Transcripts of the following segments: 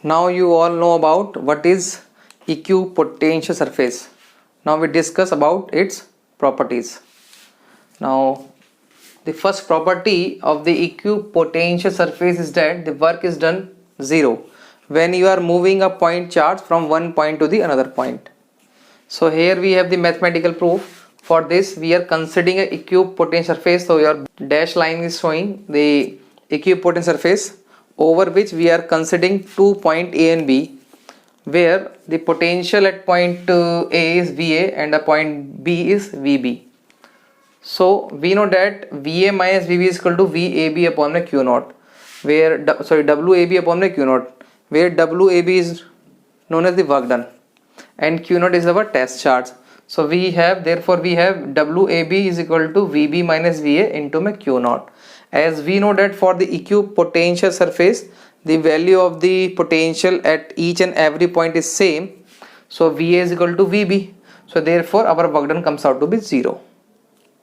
Now you all know about what is equipotential surface. Now we discuss about its properties. Now the first property of the equipotential surface is that the work is done zero when you are moving a point charge from one point to the another point. So here we have the mathematical proof. For this we are considering a equipotential surface. So your dash line is showing the equipotential surface over which we are considering 2 points A and B, where the potential at point A is VA and the point B is VB. So we know that VA minus VB is equal to VAB upon the Q naught, where WAB upon the Q naught, where WAB is known as the work done and Q naught is our test charge. So we have WAB is equal to VB minus VA into my Q naught. As we know that for the equipotential surface the value of the potential at each and every point is same, so VA is equal to VB, so therefore our work done comes out to be 0.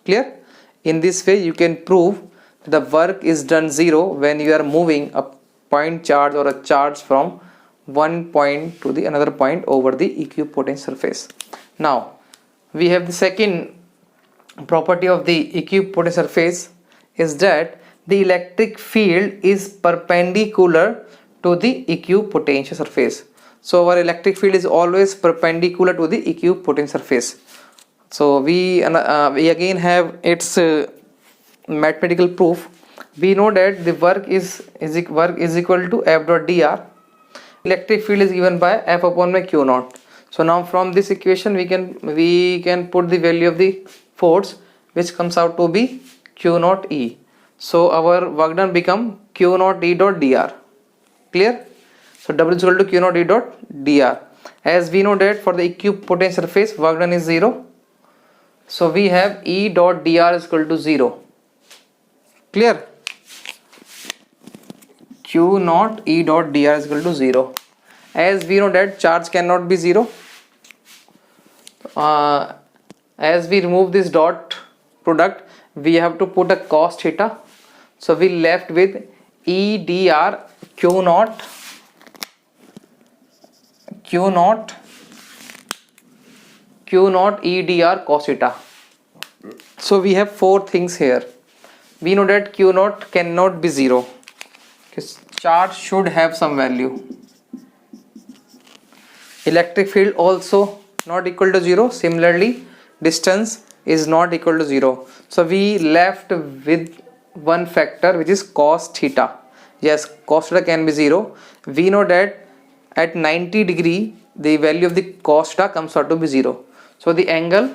Clear? In this way you can prove the work is done 0 when you are moving a point charge or a charge from one point to the another point over the equipotential surface. Now we have the second property of the equipotential surface is that the electric field is perpendicular to the equipotential surface. So our electric field is always perpendicular to the equipotential surface. So we again have its mathematical proof. We know that the work is equal to F dot dr. Electric field is given by F upon my Q naught. So now from this equation we can put the value of the force, which comes out to be Q naught E. So our work done become Q naught E dot dr. Clear? So W is equal to Q naught E dot dr. As we know that for the equipotential surface work done is 0. So we have E dot dr is equal to 0. Clear? Q naught E dot dr is equal to 0. As we know that charge cannot be 0. As we remove this dot product, we have to put a cos theta. So we left with E dr Q naught E dr cos theta. So we have four things here. We know that Q naught cannot be 0. Charge should have some value. Electric field also not equal to 0. Similarly, distance is not equal to 0. So we left with one factor, which is cos theta. Yes, cos theta can be 0. We know that at 90 degree the value of the cos theta comes out to be 0. So the angle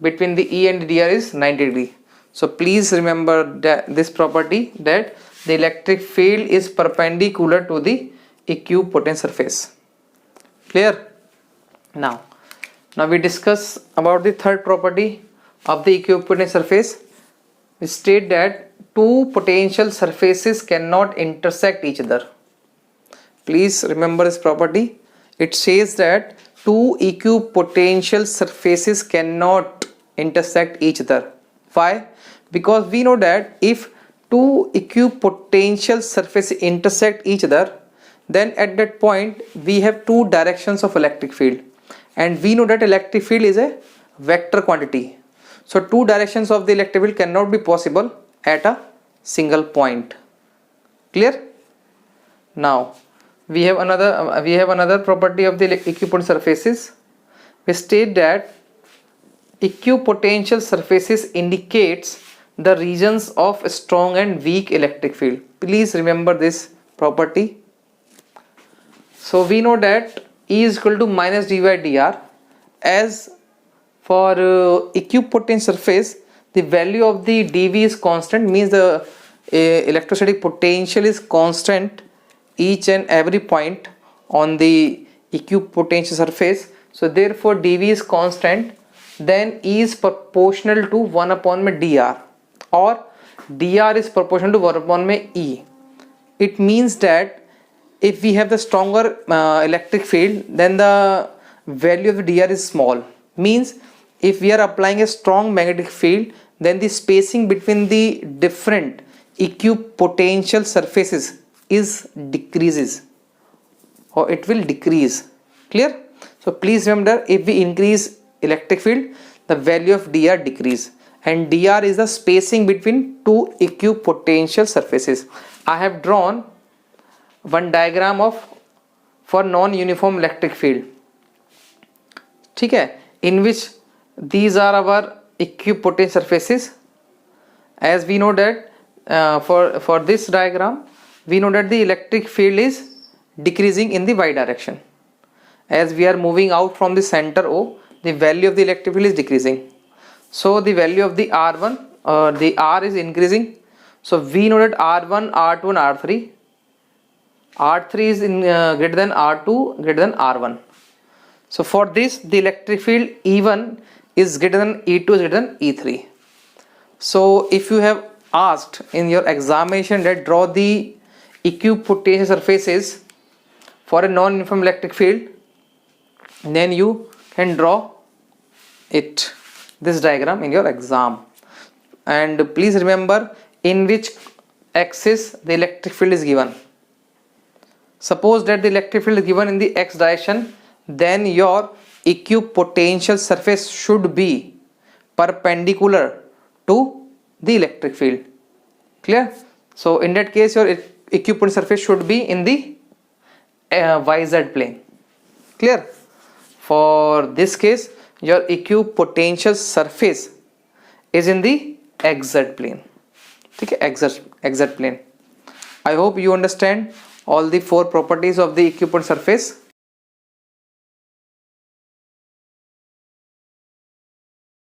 between the E and the dr is 90 degree. So please remember that this property, that the electric field is perpendicular to the equipotential surface. Clear? Now we discuss about the third property of the equipotential surface. We state that two potential surfaces cannot intersect each other. Please remember this property. It says that two equipotential surfaces cannot intersect each other. Why? Because we know that if two equipotential surfaces intersect each other, then at that point we have two directions of electric field, and we know that electric field is a vector quantity. So two directions of the electric field cannot be possible at a single point. Clear? Now we have another property of the equipotential surfaces. We state that equipotential surfaces indicates the regions of strong and weak electric field. Please remember this property. So we know that E is equal to minus d by dr. As for equipotential surface, the value of the dV is constant, means the electrostatic potential is constant each and every point on the equipotential surface. So therefore dV is constant, then E is proportional to 1 upon my dr, or dr is proportional to 1 upon my E. It means that if we have the stronger electric field, then the value of the dr is small. Means if we are applying a strong magnetic field, then the spacing between the different equipotential surfaces is decreases. or it will decrease. Clear? So please remember, if we increase electric field, the value of dr decrease, and dr is the spacing between two equipotential surfaces. I have drawn one diagram of for non-uniform electric field, ठीक है, in which these are our equipotential surfaces. As we know that for this diagram, we know that the electric field is decreasing in the y direction. As we are moving out from the center O, the value of the electric field is decreasing. So the value of the R1, the R is increasing. So we know that R1, R2 and R3. R3 is greater than R2, greater than R1. So for this, the electric field E1 is greater than E2, is greater than E3. So if you have asked in your examination that draw the equipotential surfaces for a non-uniform electric field, then you can draw it, this diagram, in your exam. And please remember in which axis the electric field is given. Suppose that the electric field is given in the x direction, then your equipotential surface should be perpendicular to the electric field. Clear? So in that case, your equipotential surface should be in the YZ plane. Clear? For this case, your equipotential surface is in the XZ plane. Okay, XZ plane. I hope you understand all the four properties of the equipotential surface.